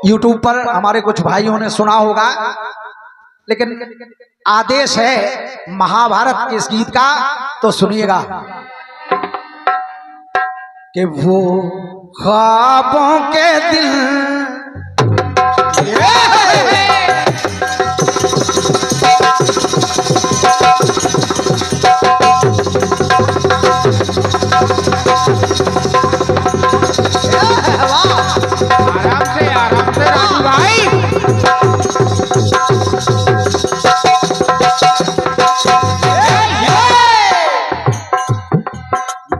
YouTube पर हमारे कुछ भाइयों ने सुना होगा, लेकिन आदेश है महाभारत के इस गीत का, तो सुनिएगा कि वो ख्वाबों के दिल आराम से राजू भाई।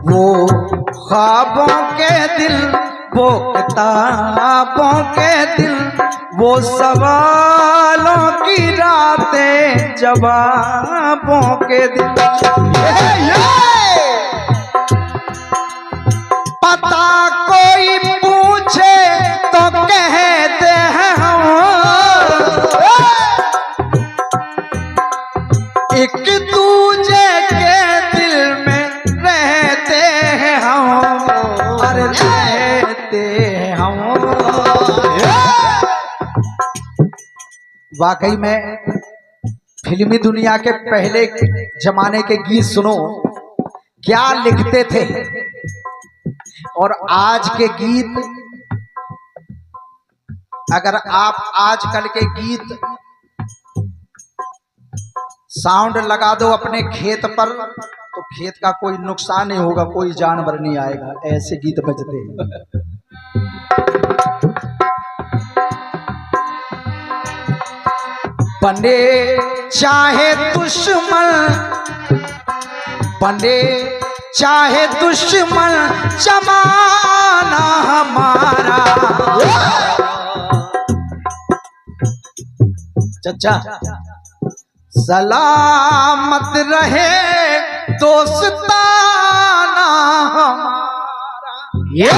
वो ख्वाबों के दिल, वो किताबों के दिल, वो सवालों की रातें, जवाबों के दिल। पता कोई पूछे तो कहते हैं हम एक दूजे के दिल में रहते हैं हम, अरे रहते हैं हम। वाकई में फिल्मी दुनिया के पहले जमाने के गीत सुनो, क्या लिखते थे, और आज के गीत, अगर आप आजकल के गीत साउंड लगा दो अपने खेत पर, तो खेत का कोई नुकसान नहीं होगा, कोई जानवर नहीं आएगा, ऐसे गीत बजते हैं। बने चाहे दुश्मन, बने चाहे दुश्मन, जमाना हमारा। चचा सलामत रहे दोस्ताना हमारा,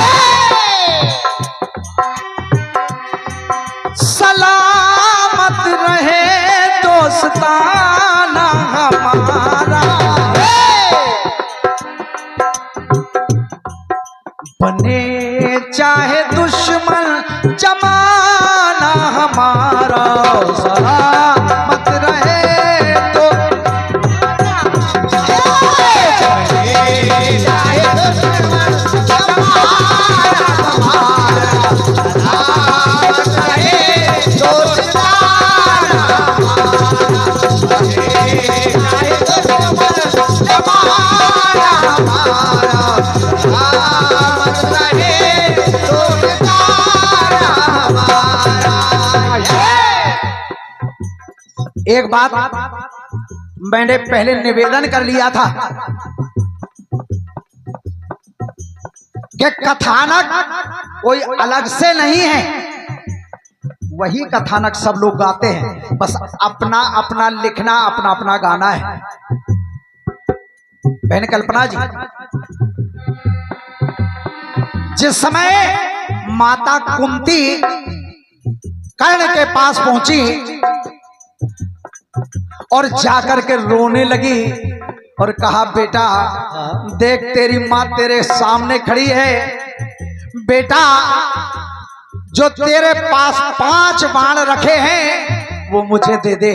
सलामत रहे दोस्ताना हमारा। बने चाहे दुश्मन, जमाना हमारा, सलामत रहे तो चाहे दुश्मन, जमाना हमारा, सलामत रहे दोस्ताना हमारा, चाहे दुश्मन, जमाना हमारा, एक बात मैंने पहले निवेदन कर लिया था कि कथानक कोई अलग से नहीं है, वही कथानक सब लोग गाते हैं, बस अपना अपना लिखना, अपना अपना गाना है। बहन कल्पना जी, जिस समय माता कुंती कर्ण के पास पहुंची और जाकर के रोने लगी और कहा, बेटा देख तेरी माँ तेरे सामने खड़ी है, बेटा जो तेरे पास 5 बाण रखे हैं वो मुझे दे दे।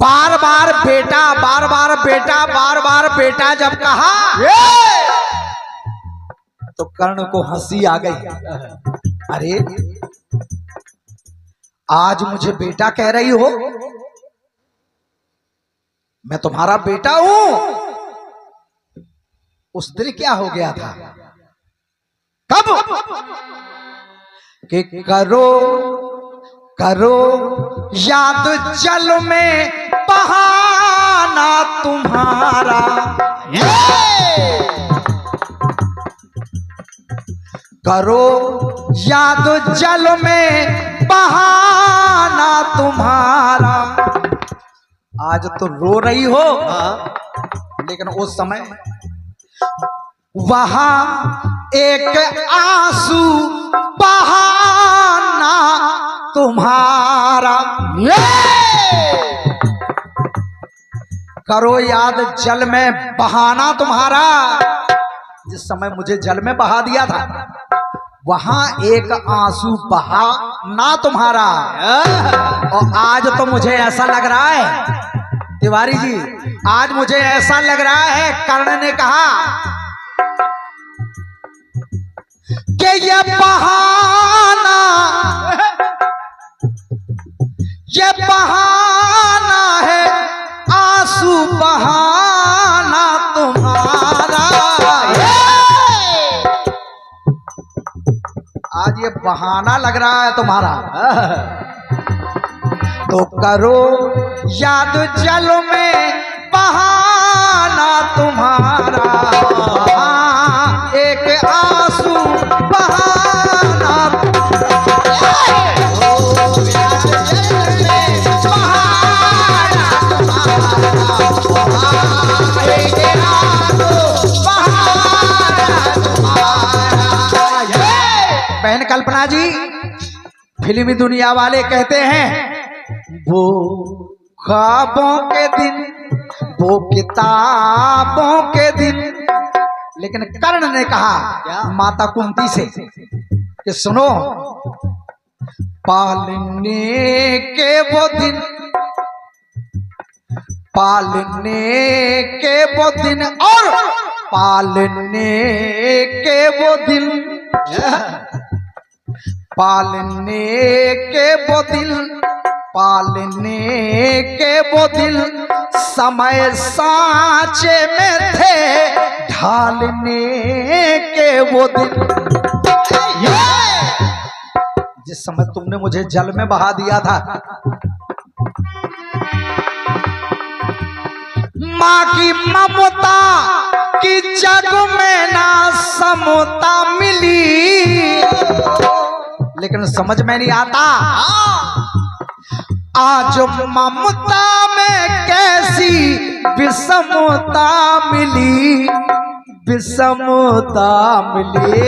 बार बार बेटा, बार बार बेटा, बार बार बेटा जब कहा तो कर्ण को हंसी आ गई। अरे आज मुझे बेटा कह रही हो, मैं तुम्हारा बेटा हूं। उस दिन क्या हो गया था, कब कि करो करो याद जल में बहाना तुम्हारा, करो याद जल में बहाना तुम्हारा। आज तो रो रही हो, लेकिन उस समय वहां एक आंसू बहाना तुम्हारा। करो याद जल में बहाना तुम्हारा, जिस समय मुझे जल में बहा दिया था वहां एक आंसू बहा ना तुम्हारा। और आज तो मुझे ऐसा लग रहा है तिवारी जी, आज मुझे ऐसा लग रहा है कर्ण ने कहा कि ये बहाना है आंसू बहाना तुम्हारा। आज ये बहाना लग रहा है तुम्हारा। तो करो याद जल में बहाना तुम्हारा, एक आंसू बहाना। बहन कल्पना जी, फिल्मी दुनिया वाले कहते हैं वो ख्वाबों के दिन, वो किताबों के दिन, लेकिन कर्ण ने कहा माता कुंती से कि सुनो, पालने के वो दिन, पालने के वो दिन और पालने के वो दिन, पालने के वो दिल, पालने के वो दिल समय सांचे में थे, ढालने के वो दिन। जिस समय तुमने मुझे जल में बहा दिया था, माँ की ममता की जग में ना समता मिली, लेकिन समझ में नहीं आता आज ममता में कैसी विषमता मिली, विषमता मिली।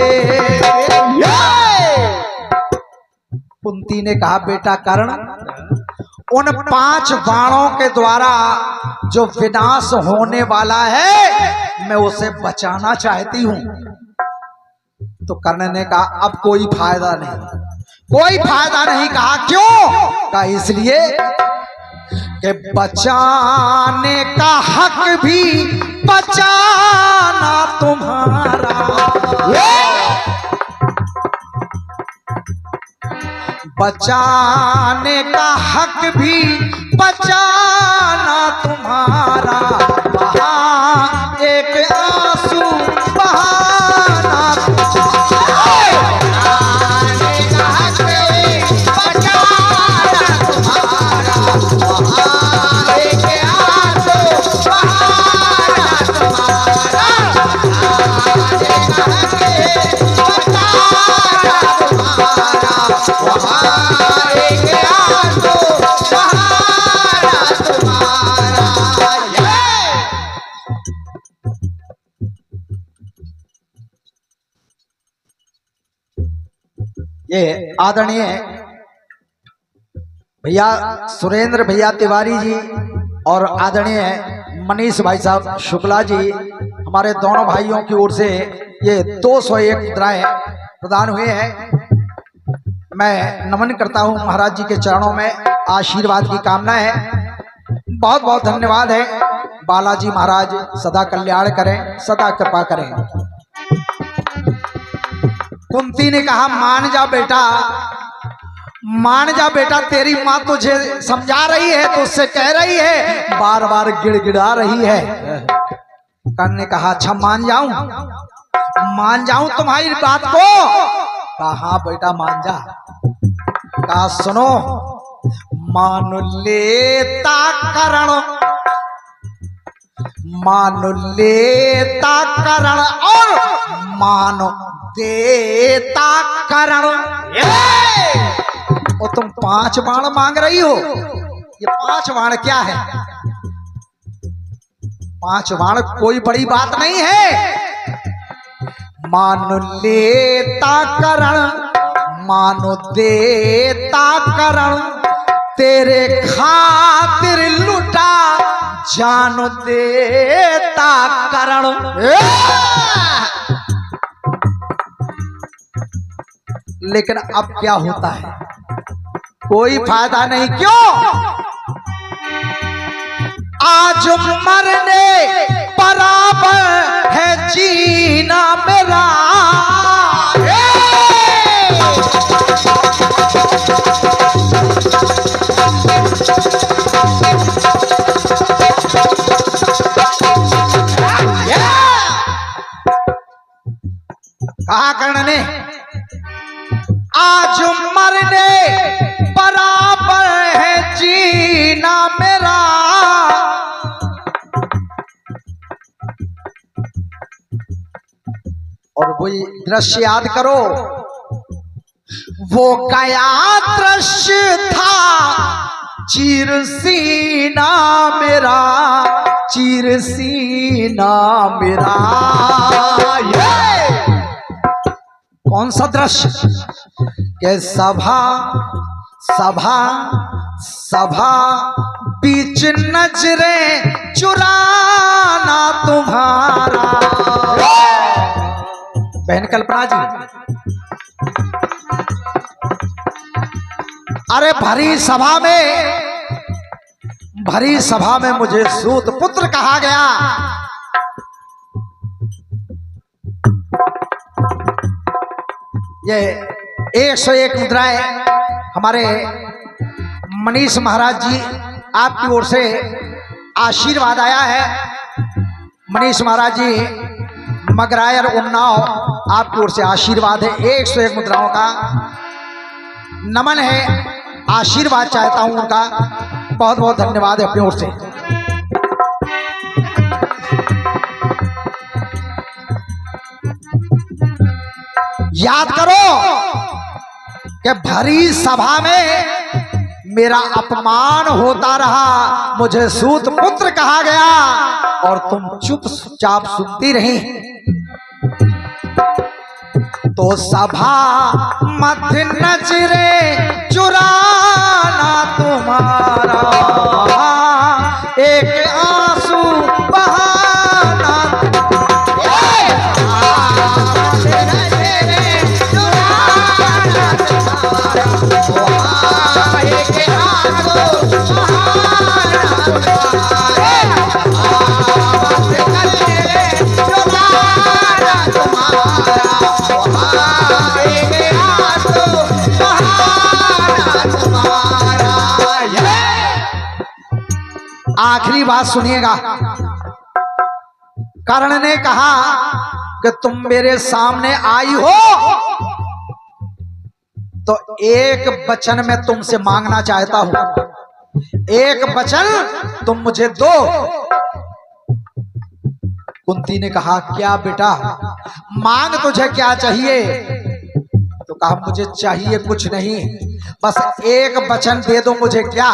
कुंती ने कहा बेटा कर्ण, उन 5 बाणों के द्वारा जो विनाश होने वाला है मैं उसे बचाना चाहती हूं। तो कर्ण ने कहा अब कोई फायदा नहीं, कोई फायदा नहीं। कहा क्यों? कहा इसलिए कि बचाने का हक भी बचाना तुम्हारा, बचाने का हक भी बचाना तुम्हारा, वहां एक आंसू बहाना। ये आदरणीय भैया सुरेंद्र भैया तिवारी जी और आदरणीय मनीष भाई साहब शुक्ला जी, हमारे दोनों भाइयों की ओर से ये 201 मुद्राएं प्रदान हुए हैं। मैं नमन करता हूं महाराज जी के चरणों में, आशीर्वाद की कामना है। बहुत बहुत धन्यवाद है। बालाजी महाराज सदा कल्याण करें, सदा कृपा करें। कुंती ने कहा मान जा बेटा, मान जा बेटा, तेरी माँ तुझे समझा रही है, तो उससे कह रही है, बार बार गिड़गिड़ा रही है। कर्ण ने कहा अच्छा मान जाऊं तुम्हारी बात को। कहा हाँ बेटा मान जा। कहा सुनो, मान लेता कर्ण, मान लेता कर्ण और मान देता कर्ण। और तुम 5 बाण मांग रही हो, ये 5 बाण क्या है? 5 बाण कोई बड़ी बात नहीं है। मान लेता कर्ण, मानो देता कर्ण, तेरे खातिर लुटा जान देता कर्ण। लेकिन अब क्या होता है, कोई फायदा नहीं। क्यों? आज मरने बराबर है जीना मेरा। कहा कर्ण ने, आज मरने बराबर है जीना मेरा। और वही दृश्य याद करो, वो गया दृश्य था चीर सीना मेरा, चीर सीना मेरा। कौन सा दृश्य? के सभा सभा सभा बीच नजरें चुराना तुम्हारा। बहन कल्पना जी, अरे भरी सभा में मुझे सूत पुत्र कहा गया। ये 101 मुद्राएं हमारे मनीष महाराज जी आपकी ओर से आशीर्वाद आया है। मनीष महाराज जी मगरायर उन्नाव आपकी ओर से आशीर्वाद है। 101 मुद्राओं का नमन है, आशीर्वाद चाहता हूं उनका। बहुत बहुत धन्यवाद है अपनी ओर से। याद करो कि भरी सभा में मेरा अपमान होता रहा, मुझे सूत पुत्र कहा गया और तुम चुपचाप सुनती रही। तो सभा मध्य नजरे चुराना तुम्हारा, एक आंसू बहाना। आखिरी बात सुनिएगा। कर्ण ने कहा कि तुम मेरे सामने आई हो तो एक वचन मैं तुमसे मांगना चाहता हूं, एक वचन तुम मुझे दो। कुंती ने कहा क्या बेटा, मांग तुझे क्या चाहिए? तो कहा मुझे चाहिए कुछ नहीं, बस एक वचन दे दो मुझे। क्या?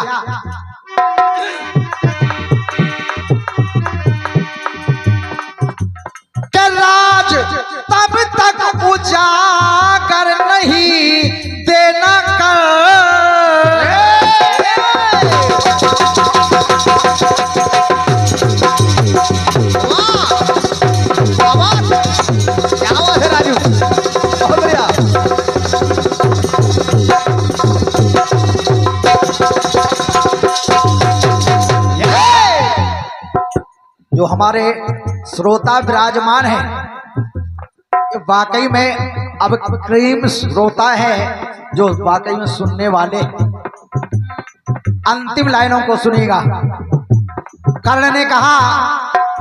राज तब तक उजागर नहीं देना कर। क्या हुआ है राजू? बहुत बढ़िया। जो हमारे श्रोता विराजमान है, वाकई में अब क्रीम श्रोता है जो वाकई में सुनने वाले। अंतिम लाइनों को सुनिएगा। कर्ण ने कहा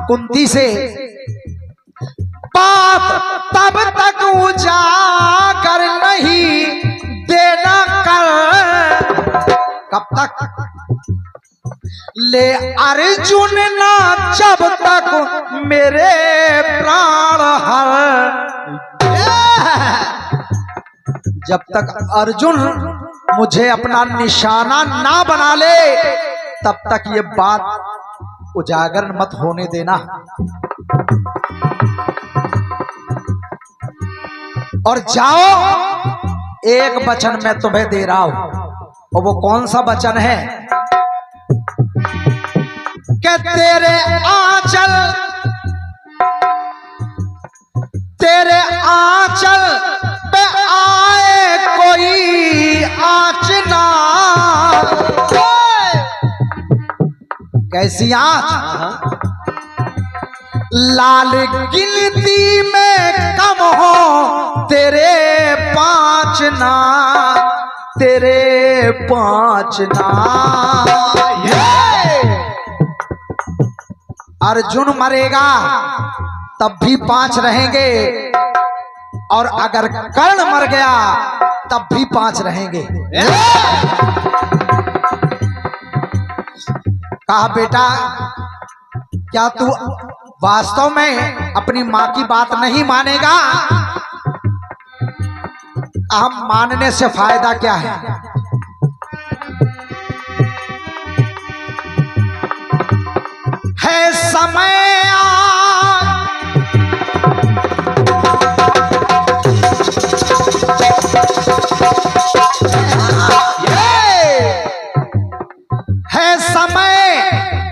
कुंती से, बात तब तक उजागर नहीं देना कर। कब तक? ले अर्जुन ना जब तक मेरे प्राण हर। जब तक अर्जुन मुझे अपना निशाना ना बना ले तब तक ये बात उजागर मत होने देना। और जाओ, एक वचन मैं तुम्हें दे रहा हूं, और वो कौन सा वचन है? कि तेरे आंचल पे आए ऐसी आँच लाल गिनती में कम हो तेरे 5 ना, तेरे 5 ना। अर्जुन मरेगा तब भी 5 रहेंगे, और अगर कर्ण मर गया तब भी 5 रहेंगे। कहा बेटा क्या तू वास्तव में अपनी माँ की बात नहीं मानेगा? हम मानने से फायदा क्या है? है समय है समय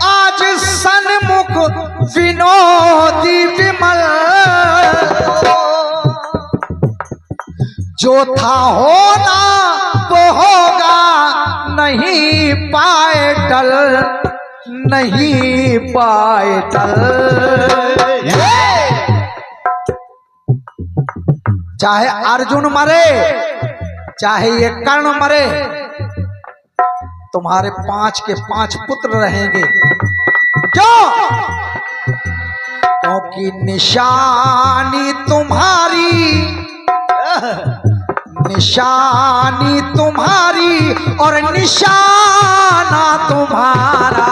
आज सन्मुख विनोदी विमल, जो था होना वो होगा, नहीं पाए टल, नहीं पाए टल। चाहे अर्जुन मरे चाहे ये कर्ण मरे, तुम्हारे 5 के 5 पुत्र रहेंगे। क्यों? क्योंकि निशानी तुम्हारी, निशानी तुम्हारी और निशाना तुम्हारा।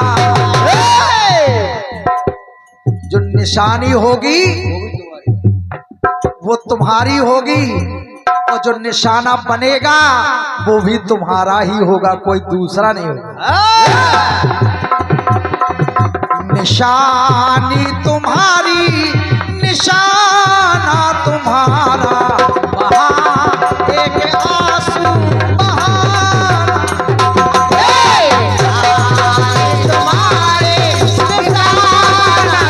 जो निशानी होगी वो तुम्हारी होगी, और जो निशाना बनेगा वो भी तुम्हारा ही होगा, कोई दूसरा नहीं होगा। निशानी तुम्हारी, निशाना तुम्हारा, वहाँ एक आंसू बहाना। तुम्हारे निशाना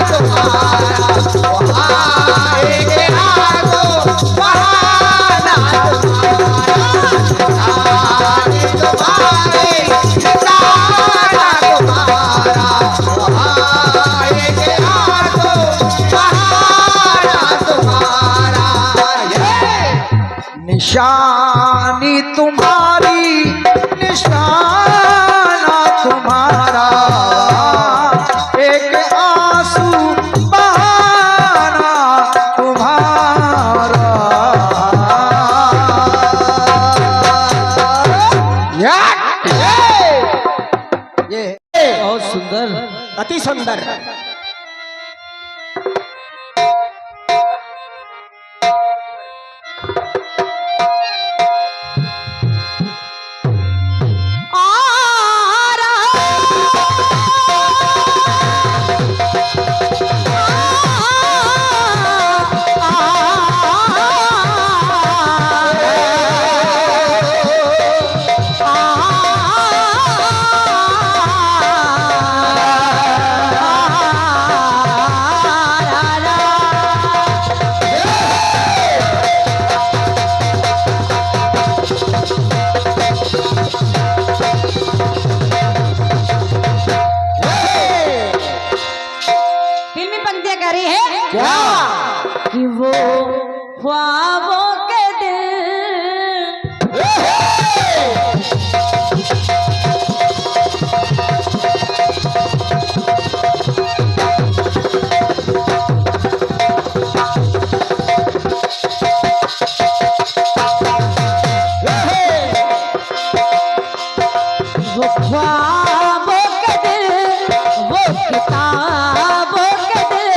तुम्हारा, वहाँ एक आंसू बहाना। निशानी तुम्हारी, निशाना तुम्हारा, एक आंसू बहाना तुम्हारा। ये बहुत सुंदर, अति सुंदर। कि वो ख्वाबों के दिल वो ख्वाबों के दिल, वो किताबों के दिल,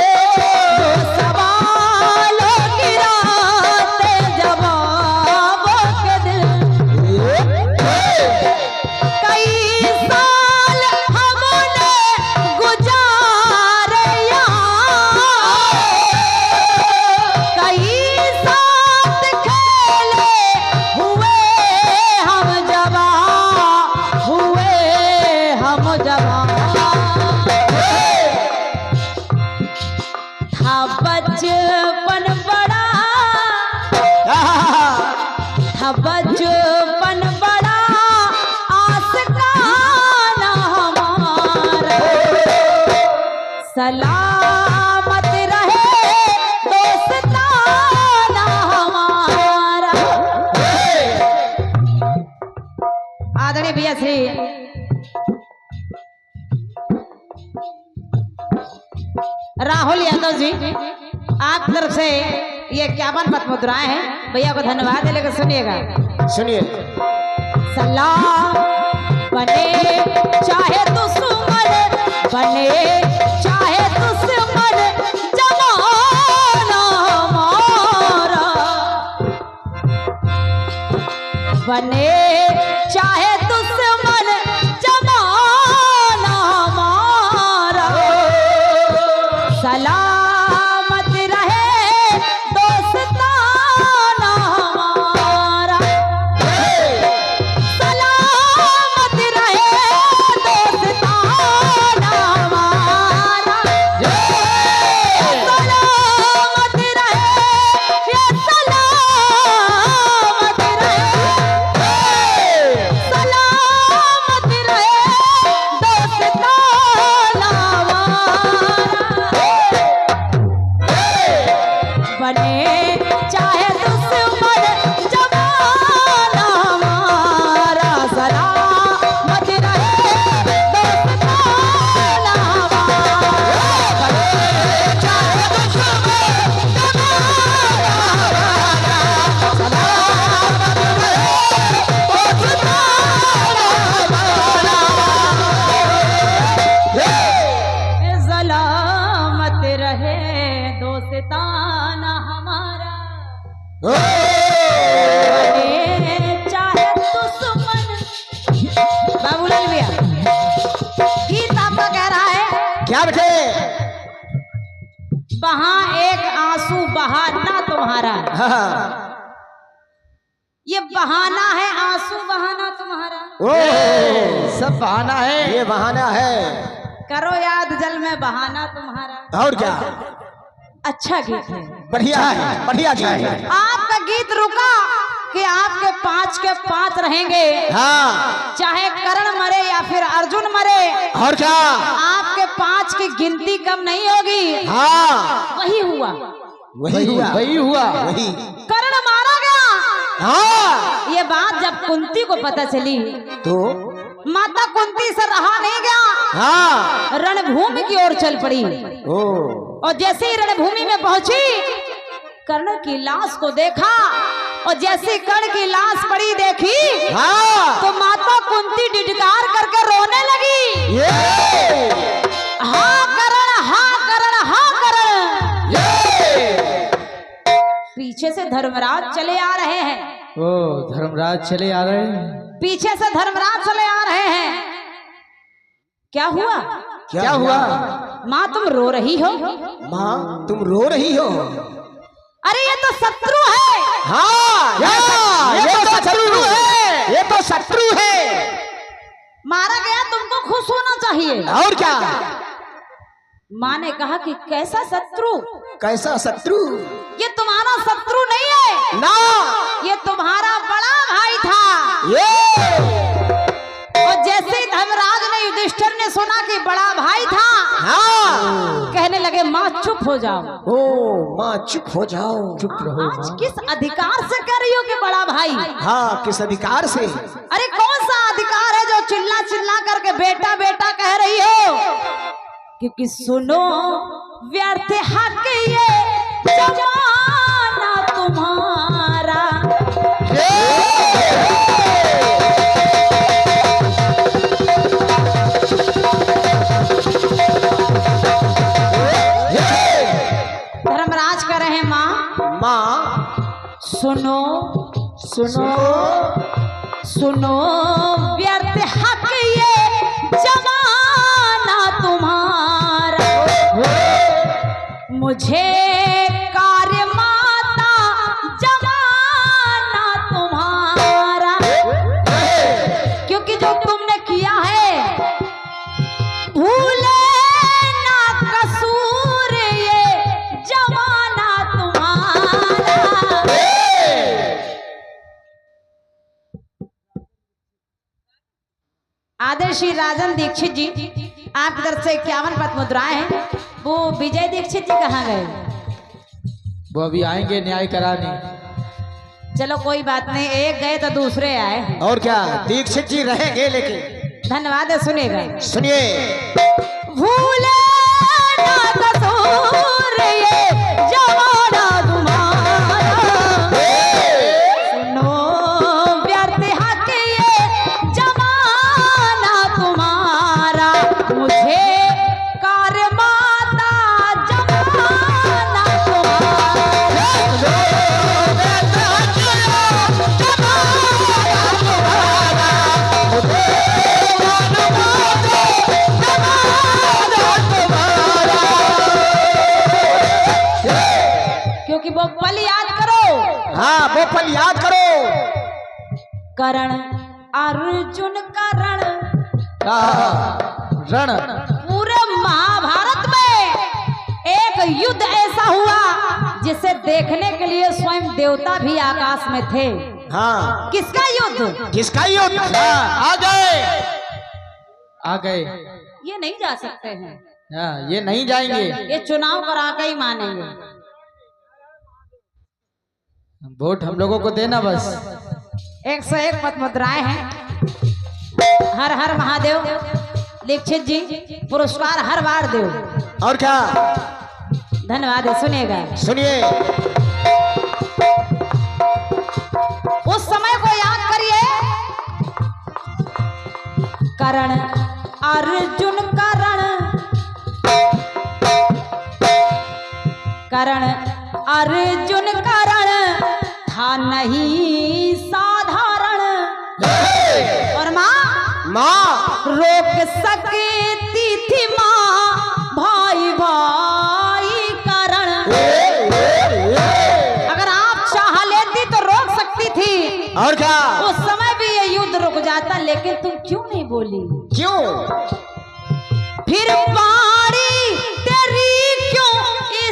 वो सवालों की रातें जवाबों के दिल। कई साल हमने गुजारे यहाँ, कई साथ खेले हुए हम जवां, हुए हम जवां। था बचपन बड़ा, था बचपन बड़ा आस्ताना हमारा। सलामत रहे दोस्ताना हमारा। आदरणीय भैया श्री राहुल यादव जी, आप तरफ से ये 51 पद मुद्राएं हैं, भैया को धन्यवाद है। लेकर सुनिएगा, सुनिए। सलाम बने चाहे दुश्मन, बने चाहे दुश्मन, जमाना हमारा। बने चाहे दुश्मन, जमाना हमारा। सलामत रहे दोस्ताना हमारा। सलामत रहे दोस्ताना हमारा। सलामत रहे, ये सलामत रहे, सलामत रहे दोस्ताना हमारा। बने चाहे दुश्मन, जमाना हमारा। सलामत रहे दोस्ताना हमारा। बने चाहे दुश्मन, जमाना हमारा। सलामत रहे दोस्ताना हमारा। सलामत रहे दोस्ताना हमारा। बने चाहे दुश्मन। बाबूलाल भैया, गीत आपका कह रहा है, क्या बेटे? वहां एक आंसू बहाना तुम्हारा। हाँ। ये बहाना है, आंसू बहाना तुम्हारा। ओ, सब बहाना है, ये बहाना है। करो याद जल में बहाना तुम्हारा। और क्या? अच्छा गीत है, बढ़िया है, बढ़िया है। आपका गीत रुका कि आपके 5 के 5 रहेंगे। हाँ। चाहे कर्ण मरे या फिर अर्जुन मरे, और क्या? आपके 5 की गिनती कम नहीं होगी। हाँ, वही हुआ, वही हुआ, वही हुआ, वही। कर्ण मारा गया। हाँ। ये बात जब कुंती को पता चली तो माता कुंती से रहा नहीं गया, हाँ, रणभूमि की ओर चल पड़ी। ओ, और जैसे ही रणभूमि में पहुंची, कर्ण की लाश को देखा, और जैसे कर्ण की लाश पड़ी देखी, हाँ, तो माता कुंती डिडकार करके रोने लगी। ये, हाँ कर्ण, हाँ कर्ण, हाँ कर्ण। ये। पीछे से धर्मराज चले आ रहे हैं। ओ धर्मराज चले आ रहे हैं। पीछे से धर्मराज चले आ रहे हैं। क्या हुआ? क्या हुआ? माँ तुम रो रही हो? माँ तुम रो रही हो? अरे ये तो शत्रु है। हाँ, ये तो शत्रु है, ये तो शत्रु है। मारा गया, तुमको खुश होना चाहिए। और क्या? माँ ने कहा कि कैसा शत्रु? कैसा शत्रु? ये तुम्हारा शत्रु नहीं है ना, ये तुम्हारा बड़ा भाई था। ये। और जैसे ही धर्मराज ने युधिष्ठिर ने सुना कि बड़ा भाई था, हाँ, कहने लगे माँ चुप हो जाओ। ओ माँ चुप हो जाओ, चुप रहो। आज किस अधिकार से कह रही हो कि बड़ा भाई? हाँ, किस अधिकार से? अरे कौन सा अधिकार है जो चिल्ला चिल्ला करके बेटा बेटा कह रही हो? क्योंकि सुनो व्यर्थ हक ये जमाना तुम्हारा। धर्मराज कह रहे हैं माँ, माँ सुनो सुनो, सुनो व्यर्थ हक ये जमाना तुम्हारा। मुझे कार्य माता जमाना तुम्हारा। क्योंकि जो तुमने किया है भूले ना कसूर ये जमाना तुम्हारा। आदरणीय श्री राजन दीक्षित जी, आपकी तरफ से 51 पद मुद्राएं हैं। वो विजय दीक्षित जी कहाँ गए? वो अभी आएंगे न्याय कराने। चलो कोई बात नहीं, एक गए तो दूसरे आए। और क्या, दीक्षित जी रहेंगे लेकिन। धन्यवाद है, सुनेगा। सुनिए। भूले ना कसूर ये जमाना तुम्हारा, सुनो व्यर्थ हक ये जमाना तुम्हारा, मुझे कार माता जमाना क्योंकि वो पल याद करो। हाँ, वो पल याद करो। करण अर्जुन करण, रण। पूरे महाभारत में एक युद्ध ऐसा हुआ जिसे देखने के लिए स्वयं देवता भी आकाश में थे। हाँ, किसका युद्ध? किसका युद्ध? हाँ, आ गए, आ गए। ये नहीं जा सकते हैं, हाँ, ये नहीं जाएंगे। ये चुनाव करा के ही मानेंगे। वोट हम लोगों को देना बस। 101 पद मुद्राएं हैं। हर हर महादेव। दीक्षित जी पुरस्कार हर बार दो। और क्या? धन्यवाद है, सुनेगा। सुनिए। उस समय को याद करिए। करण अर्जुन करण, करण अर्जुन करण था नहीं साधारण। और माँ रोक सकती थी माँ भाई भाई करण। अगर आप चाह लेती तो रोक सकती थी। और क्या? उस समय भी ये युद्ध रुक जाता, लेकिन तुम क्यों नहीं बोली? क्यों? फिर बारी तेरी क्यों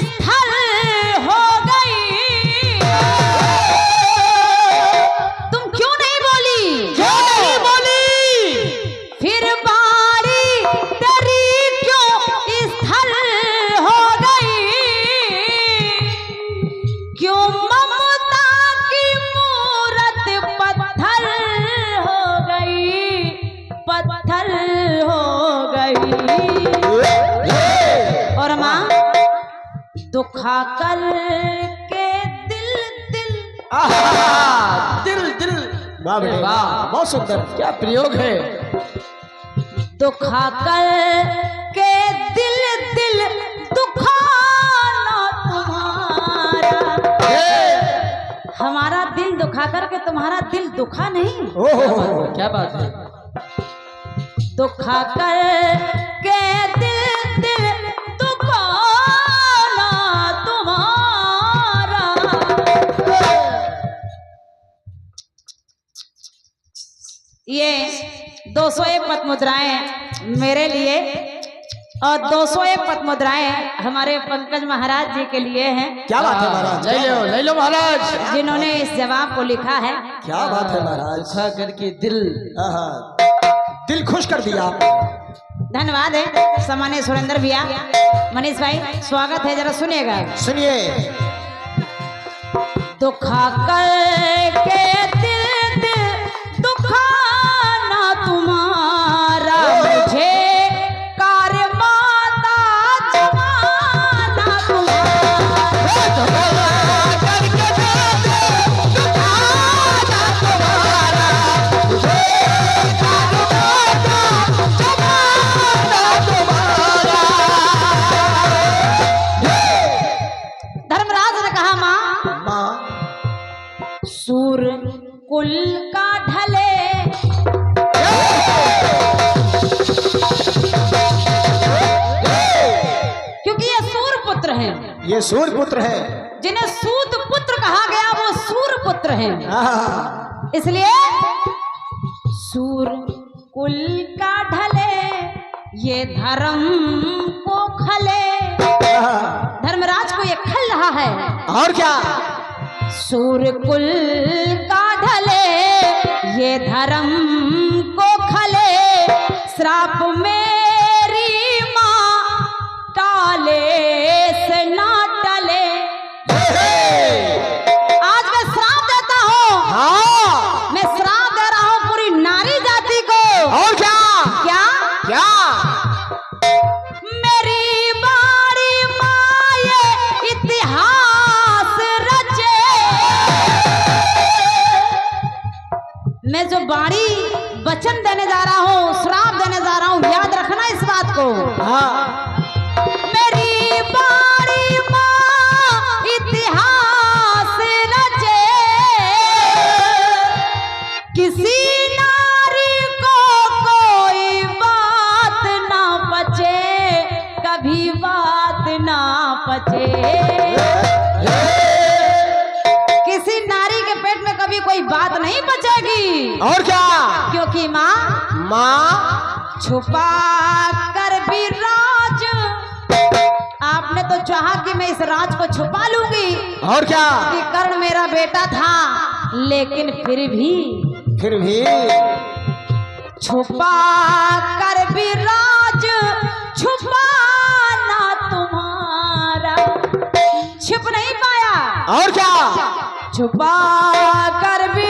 स्थल हो गई? तुम क्यों नहीं बोली? क्यों नहीं बोली? फिर बारी तेरी क्यों स्थल हो गई? क्यों ममता की मूरत पत्थर हो गई, पत्थर हो गई। और माँ दुखा कर के दिल दिल। वाह बेटे वाह, बहुत सुंदर, क्या प्रयोग है। दुखा कर के दिल दुखाना तुम्हारा। हमारा दिल दुखा करके तुम्हारा दिल दुखा नहीं। ओह, क्या बात है। दुखा कर के दिल दुखाना तुम्हारा। ये 201 पद मुद्राएं मेरे लिए और 201 पद मुद्राएं हमारे पंकज महाराज जी के लिए हैं। क्या बात है महाराज, ले लो महाराज, जिन्होंने इस जवाब को लिखा है। क्या बात है महाराज, दुखा करके दिल, दिल खुश कर दिया। धन्यवाद है सामान्य सुरेंद्र भैया। मनीष भाई स्वागत है, जरा सुनिएगा। सुनिए। दुखा कर के दिल दुखाना तुम्हारा, मुझे कार्य माता जमाना धर्मराज ने कहा, माँ सूर कुल का ढले, क्योंकि ये सूर पुत्र हैं। ये सूर पुत्र है, जिन्हें सूत पुत्र कहा गया वो सूर पुत्र हैं। इसलिए सूर कुल का ढले, ये धर्म को खले। धर्मराज को ये खल रहा है। और क्या? सूर कुल का ढले, ये धर्म को खले, श्राप मेरी माँ टाले मैं जो बाणी वचन देने जा रहा हूँ, श्राप देने जा रहा हूँ, याद रखना इस बात को। मेरी बाणी माँ इतिहास रचे, किसी नारी को कोई बात ना पचे, कभी बात ना पचे। किसी नारी के पेट में कभी कोई बात नहीं बचेगी। और क्या? क्योंकि माँ छुपा कर भी राज, आपने तो चाहा कि मैं इस राज को छुपा लूंगी। और क्या? कि कर्ण मेरा बेटा था, लेकिन फिर भी छुपा कर भी राज, छुपाना तुम्हारा छिप नहीं पाया। और क्या? छुपा कर भी